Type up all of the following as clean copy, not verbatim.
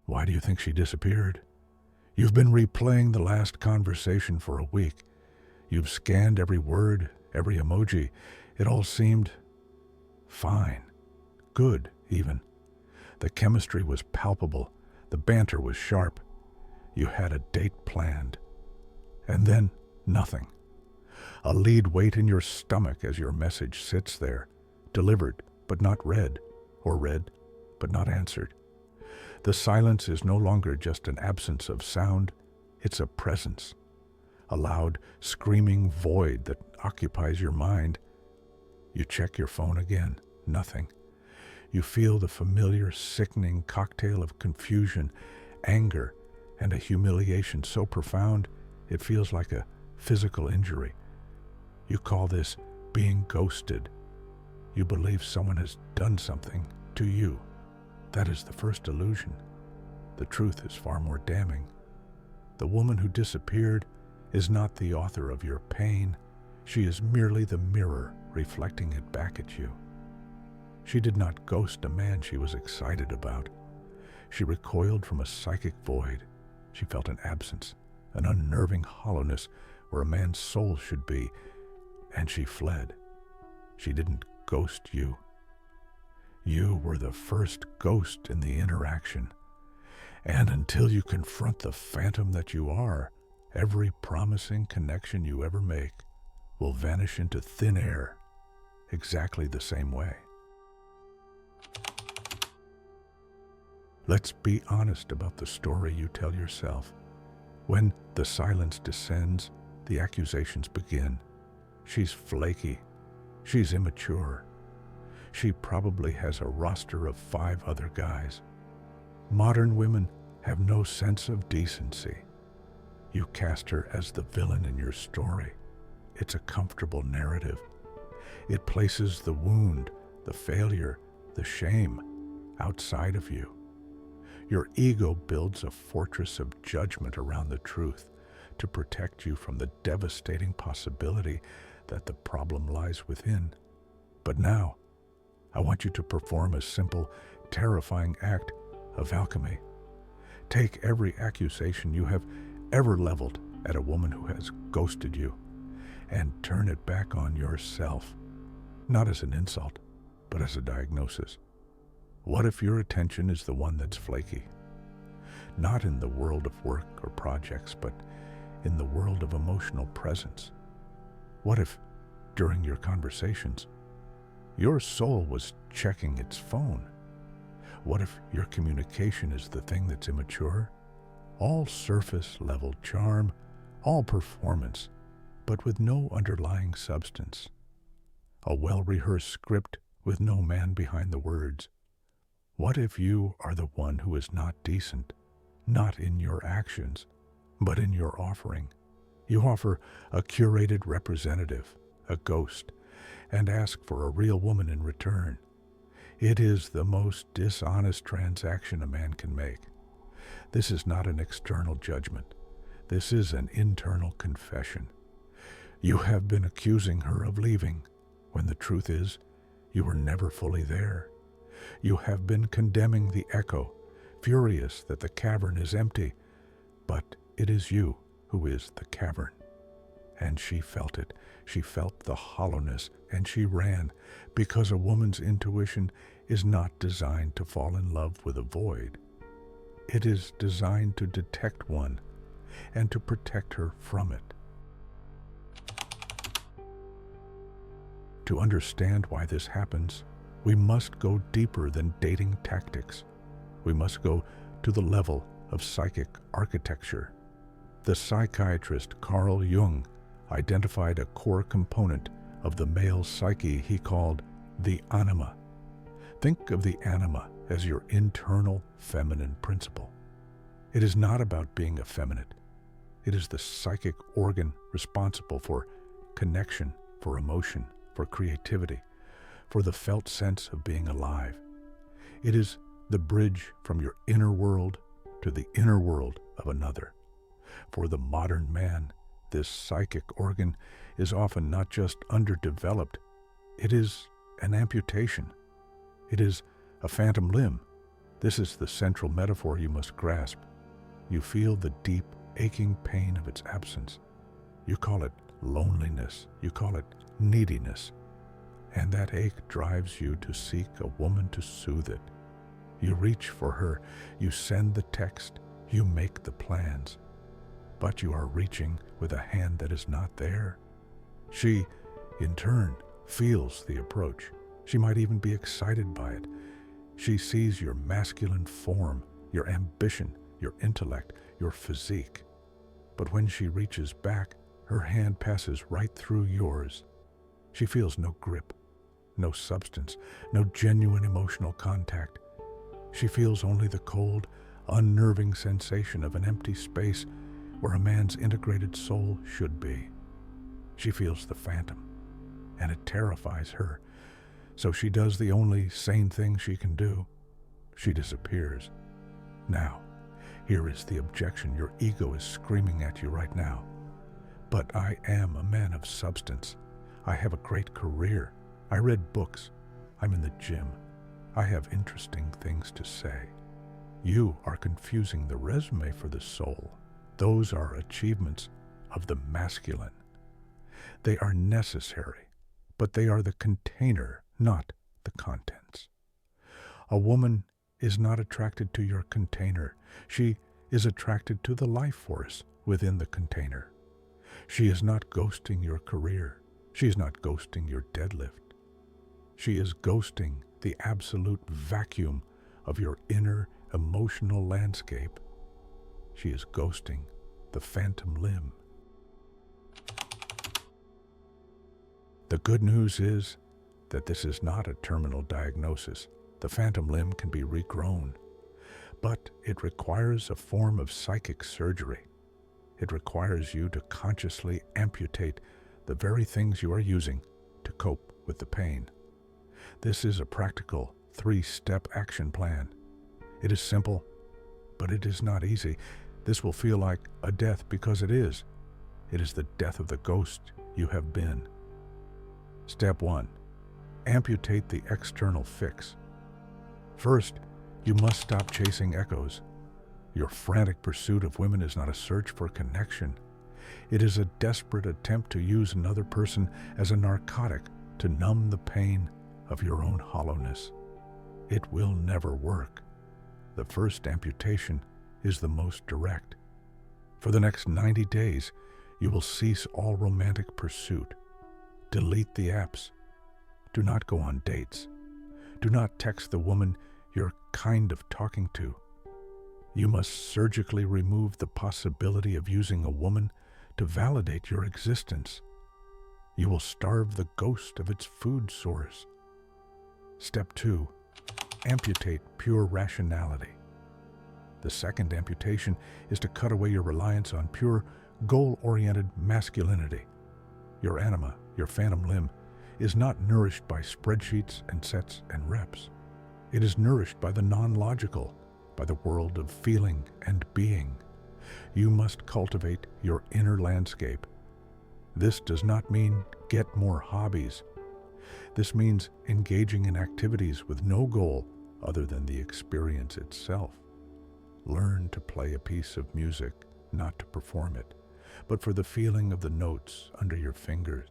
Why do you think she disappeared? You've been replaying the last conversation for a week. You've scanned every word, every emoji. It all seemed fine. Good, even. The chemistry was palpable. The banter was sharp. You had a date planned. And then, nothing. A lead weight in your stomach as your message sits there, delivered but not read, or read but not answered. The silence is no longer just an absence of sound, it's a presence. A loud, screaming void that occupies your mind. You check your phone again, nothing. You feel the familiar, sickening cocktail of confusion, anger, and a humiliation so profound it feels like a physical injury. You call this being ghosted. You believe someone has done something to you. That is the first illusion. The truth is far more damning. The woman who disappeared is not the author of your pain. She is merely the mirror reflecting it back at you. She did not ghost a man she was excited about. She recoiled from a psychic void. She felt an absence, an unnerving hollowness where a man's soul should be, and she fled. She didn't ghost you. You were the first ghost in the interaction. And until you confront the phantom that you are, every promising connection you ever make will vanish into thin air exactly the same way. Let's be honest about the story you tell yourself. When the silence descends, the accusations begin. She's flaky. She's immature. She probably has a roster of 5 other guys. Modern women have no sense of decency. You cast her as the villain in your story. It's a comfortable narrative. It places the wound, the failure, the shame outside of you. Your ego builds a fortress of judgment around the truth to protect you from the devastating possibility that the problem lies within. But now, I want you to perform a simple, terrifying act of alchemy. Take every accusation you have ever leveled at a woman who has ghosted you and turn it back on yourself, not as an insult, but as a diagnosis. What if your attention is the one that's flaky? Not in the world of work or projects, but in the world of emotional presence. What if, during your conversations, your soul was checking its phone? What if your communication is the thing that's immature? All surface-level charm, all performance, but with no underlying substance. A well-rehearsed script with no man behind the words. What if you are the one who is not decent, not in your actions, but in your offering? You offer a curated representative, a ghost, and ask for a real woman in return. It is the most dishonest transaction a man can make. This is not an external judgment. This is an internal confession. You have been accusing her of leaving, when the truth is, you were never fully there. You have been condemning the echo, furious that the cavern is empty, but it is you who is the cavern. And she felt it. She felt the hollowness, and she ran, because a woman's intuition is not designed to fall in love with a void. It is designed to detect one and to protect her from it. To understand why this happens, we must go deeper than dating tactics. We must go to the level of psychic architecture. The psychiatrist Carl Jung identified a core component of the male psyche he called the Anima. Think of the Anima as your internal feminine principle. It is not about being effeminate. It is the psychic organ responsible for connection, for emotion, for creativity, for the felt sense of being alive. It is the bridge from your inner world to the inner world of another. For the modern man, this psychic organ is often not just underdeveloped, it is an amputation. It is a phantom limb, This is the central metaphor you must grasp. You feel the deep, aching pain of its absence. You call it loneliness. You call it neediness. And that ache drives you to seek a woman to soothe it. You reach for her. You send the text. You make the plans. But you are reaching with a hand that is not there. She, in turn, feels the approach. She might even be excited by it. She sees your masculine form, your ambition, your intellect, your physique. But when she reaches back, her hand passes right through yours. She feels no grip, no substance, no genuine emotional contact. She feels only the cold, unnerving sensation of an empty space where a man's integrated soul should be. She feels the phantom, and it terrifies her. So she does the only sane thing she can do. She disappears. Now, here is the objection your ego is screaming at you right now. But I am a man of substance. I have a great career. I read books. I'm in the gym. I have interesting things to say. You are confusing the resume for the soul. Those are achievements of the masculine. They are necessary, but they are the container, not the contents. A woman is not attracted to your container. She is attracted to the life force within the container. She is not ghosting your career. She is not ghosting your deadlift. She is ghosting the absolute vacuum of your inner emotional landscape. She is ghosting the phantom limb. The good news is that this is not a terminal diagnosis. The phantom limb can be regrown, but it requires a form of psychic surgery. It requires you to consciously amputate the very things you are using to cope with the pain. This is a practical 3-step action plan. It is simple, but it is not easy. This will feel like a death because it is. It is the death of the ghost you have been. Step 1. Amputate the external fix. First, you must stop chasing echoes. Your frantic pursuit of women is not a search for connection. It is a desperate attempt to use another person as a narcotic to numb the pain of your own hollowness. It will never work. The first amputation is the most direct. For the next 90 days, you will cease all romantic pursuit. Delete the apps. Do not go on dates. Do not text the woman you're kind of talking to. You must surgically remove the possibility of using a woman to validate your existence. You will starve the ghost of its food source. Step 2. Amputate pure rationality. The second amputation is to cut away your reliance on pure, goal-oriented masculinity. Your anima, your phantom limb, is not nourished by spreadsheets and sets and reps. It is nourished by the non-logical, by the world of feeling and being. You must cultivate your inner landscape. This does not mean get more hobbies. This means engaging in activities with no goal other than the experience itself. Learn to play a piece of music, not to perform it, but for the feeling of the notes under your fingers.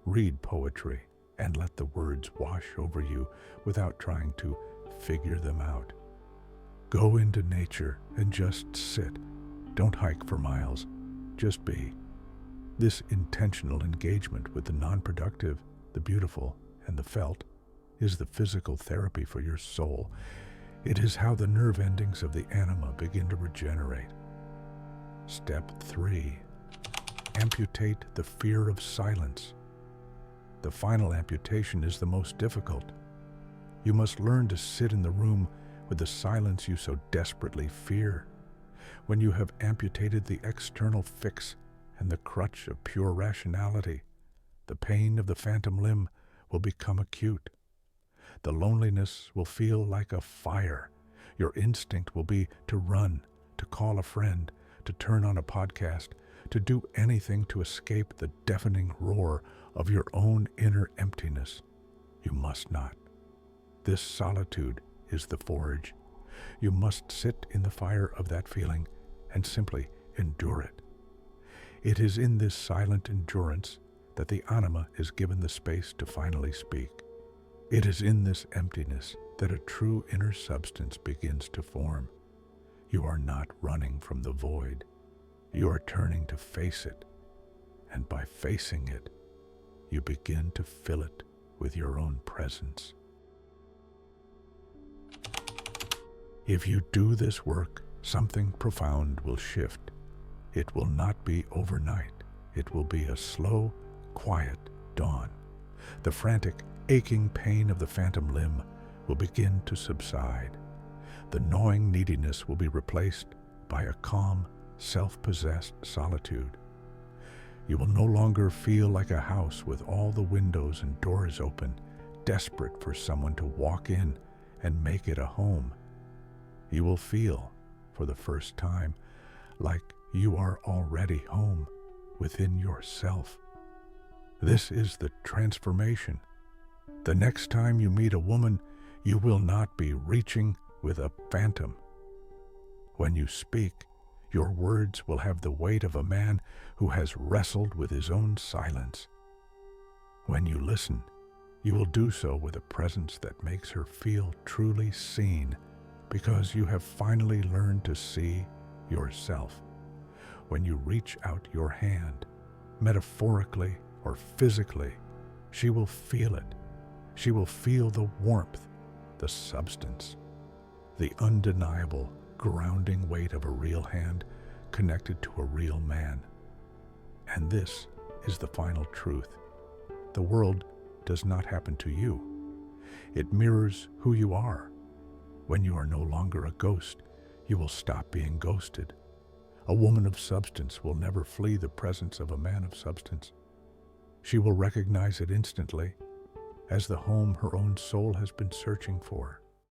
Read poetry and let the words wash over you without trying to figure them out. Go into nature and just sit. Don't hike for miles. Just be. This intentional engagement with the non-productive, the beautiful, and the felt is the physical therapy for your soul. It is how the nerve endings of the anima begin to regenerate. Step 3. Amputate the fear of silence. The final amputation is the most difficult. You must learn to sit in the room with the silence you so desperately fear. When you have amputated the external fix and the crutch of pure rationality, the pain of the phantom limb will become acute. The loneliness will feel like a fire. Your instinct will be to run, to call a friend, to turn on a podcast, to do anything to escape the deafening roar of your own inner emptiness. You must not. This solitude is the forge. You must sit in the fire of that feeling and simply endure it. It is in this silent endurance that the anima is given the space to finally speak. It is in this emptiness that a true inner substance begins to form. You are not running from the void. You are turning to face it, and by facing it, you begin to fill it with your own presence. If you do this work, something profound will shift. It will not be overnight. It will be a slow, quiet dawn. The frantic, aching pain of the phantom limb will begin to subside. The gnawing neediness will be replaced by a calm, self-possessed solitude. You will no longer feel like a house with all the windows and doors open, desperate for someone to walk in and make it a home. You will feel, for the first time, like you are already home within yourself. This is the transformation. The next time you meet a woman, you will not be reaching with a phantom. When you speak, your words will have the weight of a man who has wrestled with his own silence. When you listen, you will do so with a presence that makes her feel truly seen, because you have finally learned to see yourself. When you reach out your hand, metaphorically or physically, she will feel it. She will feel the warmth, the substance, the undeniable, grounding weight of a real hand connected to a real man. And this is the final truth. The world does not happen to you. It mirrors who you are. When you are no longer a ghost, you will stop being ghosted. A woman of substance will never flee the presence of a man of substance. She will recognize it instantly as the home her own soul has been searching for.